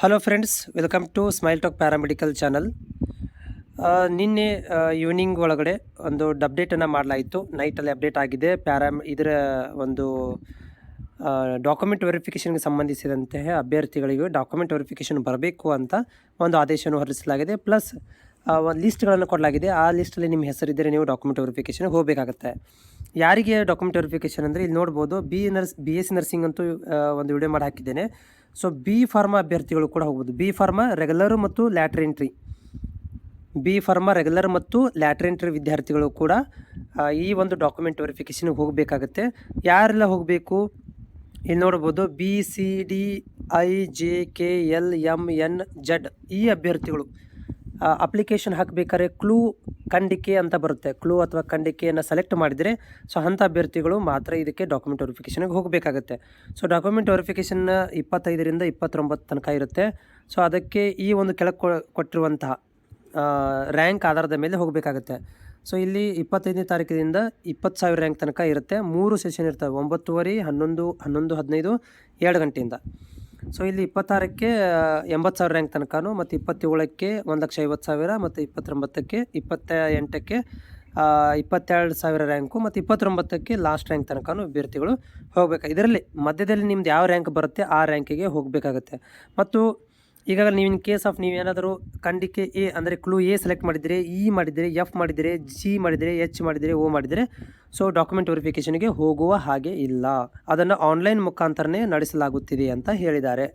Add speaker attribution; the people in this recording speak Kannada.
Speaker 1: Hello friends, welcome to smile talk paramedical channel. ನಿನ್ನೆ ಈವ್ನಿಂಗ್ ಒಳಗಡೆ ಒಂದು ಅಪ್ಡೇಟನ್ನು ಮಾಡಲಾಯಿತು. ನೈಟಲ್ಲಿ ಅಪ್ಡೇಟ್ ಆಗಿದೆ. ಇದರ ಒಂದು ಡಾಕ್ಯುಮೆಂಟ್ ವೆರಿಫಿಕೇಷನ್ಗೆ ಸಂಬಂಧಿಸಿದಂತೆ ಅಭ್ಯರ್ಥಿಗಳಿಗೆ ಡಾಕ್ಯುಮೆಂಟ್ ವೆರಿಫಿಕೇಷನ್ ಬರಬೇಕು ಅಂತ ಒಂದು ಆದೇಶವನ್ನು ಹೊರಡಿಸಲಾಗಿದೆ. ಪ್ಲಸ್ ಒಂದು ಲಿಸ್ಟ್ಗಳನ್ನು ಕೊಡಲಾಗಿದೆ. ಆ ಲಿಸ್ಟಲ್ಲಿ ನಿಮ್ಮ ಹೆಸರಿದ್ದರೆ ನೀವು ಡಾಕ್ಯುಮೆಂಟ್ ವೆರಿಫಿಕೇಷನ್ಗೆ ಹೋಗಬೇಕಾಗುತ್ತೆ. ಯಾರಿಗೆ ಡಾಕ್ಯುಮೆಂಟ್ ವೆರಿಫಿಕೇಷನ್ ಅಂದರೆ ಇಲ್ಲಿ ನೋಡ್ಬೋದು, BSc ನರ್ಸಿಂಗ್ ಅಂತೂ ಒಂದು ವಿಡಿಯೋ ಮಾಡಿ ಹಾಕಿದ್ದೇನೆ. ಸೊ ಬಿ ಫಾರ್ಮಾ ಅಭ್ಯರ್ಥಿಗಳು ಕೂಡ ಹೋಗ್ಬೋದು. ಬಿ ಫಾರ್ಮಾ ರೆಗ್ಯುಲರ್ ಮತ್ತು ಲ್ಯಾಟರ್ ಎಂಟ್ರಿ ವಿದ್ಯಾರ್ಥಿಗಳು ಕೂಡ ಈ ಒಂದು ಡಾಕ್ಯುಮೆಂಟ್ ವೆರಿಫಿಕೇಷನ್ಗೆ ಹೋಗಬೇಕಾಗತ್ತೆ. ಯಾರೆಲ್ಲ ಹೋಗಬೇಕು ಇಲ್ಲಿ ನೋಡ್ಬೋದು, BCDIJKLMNZ ಈ ಅಭ್ಯರ್ಥಿಗಳು ಅಪ್ಲಿಕೇಶನ್ ಹಾಕಬೇಕಾದ್ರೆ ಖಂಡಿಕೆ ಅಂತ ಬರುತ್ತೆ. ಅಥವಾ ಖಂಡಿಕೆಯನ್ನು ಸೆಲೆಕ್ಟ್ ಮಾಡಿದರೆ ಸೊ ಅಂಥ ಅಭ್ಯರ್ಥಿಗಳು ಮಾತ್ರ ಇದಕ್ಕೆ ಡಾಕ್ಯುಮೆಂಟ್ ವೆರಿಫಿಕೇಷನ್ಗೆ ಹೋಗಬೇಕಾಗುತ್ತೆ. ಸೊ ಡಾಕ್ಯುಮೆಂಟ್ ವೆರಿಫಿಕೇಷನ್ 25ರಿಂದ 29 ತನಕ ಇರುತ್ತೆ. ಸೊ ಅದಕ್ಕೆ ಈ ಒಂದು ಕೆಳಗೆ ಕೊಟ್ಟಿರುವಂತಹ ರ್ಯಾಂಕ್ ಆಧಾರದ ಮೇಲೆ ಹೋಗಬೇಕಾಗುತ್ತೆ. ಸೊ ಇಲ್ಲಿ 25ನೇ ತಾರೀಕಿನಿಂದ 20,000 ರ್ಯಾಂಕ್ ತನಕ ಇರುತ್ತೆ. 3 ಸೆಷನ್ ಇರ್ತವೆ, 9:30, 11, 11:15, 2 ಗಂಟೆಯಿಂದ. ಸೊ ಇಲ್ಲಿ 26ಕ್ಕೆ 80,000 ರ್ಯಾಂಕ್ ತನಕನೂ, ಮತ್ತು 27ಕ್ಕೆ 1,50,000, ಮತ್ತು 29ಕ್ಕೆ 28ಕ್ಕೆ 22,000 ರ್ಯಾಂಕು, ಮತ್ತು 29ಕ್ಕೆ ಲಾಸ್ಟ್ ರ್ಯಾಂಕ್ ತನಕನೂ ಅಭ್ಯರ್ಥಿಗಳು ಹೋಗಬೇಕು. ಇದರಲ್ಲಿ ಮಧ್ಯದಲ್ಲಿ ನಿಮ್ದು ಯಾವ ರ್ಯಾಂಕ್ ಬರುತ್ತೆ ಆ ರ್ಯಾಂಕಿಗೆ ಹೋಗಬೇಕಾಗುತ್ತೆ. ಮತ್ತು ಈಗಾಗಲೇ ನೀವು ಇನ್ ಕೇಸ್ ಆಫ್ ನೀವೇನಾದರೂ ಖಂಡಿಕೆ ಎ ಅಂದರೆ ಎ ಸೆಲೆಕ್ಟ್ ಮಾಡಿದರೆ, ಇ ಮಾಡಿದರೆ, ಎಫ್ ಮಾಡಿದರೆ, ಜಿ ಮಾಡಿದರೆ, ಎಚ್ ಮಾಡಿದರೆ, ಓ ಮಾಡಿದರೆ ಸೊ ಡಾಕ್ಯುಮೆಂಟ್ ವೆರಿಫಿಕೇಷನ್ಗೆ ಹೋಗುವ ಹಾಗೆ ಇಲ್ಲ. ಅದನ್ನು ಆನ್ಲೈನ್ ಮುಖಾಂತರನೇ ನಡೆಸಲಾಗುತ್ತಿದೆ ಅಂತ ಹೇಳಿದ್ದಾರೆ.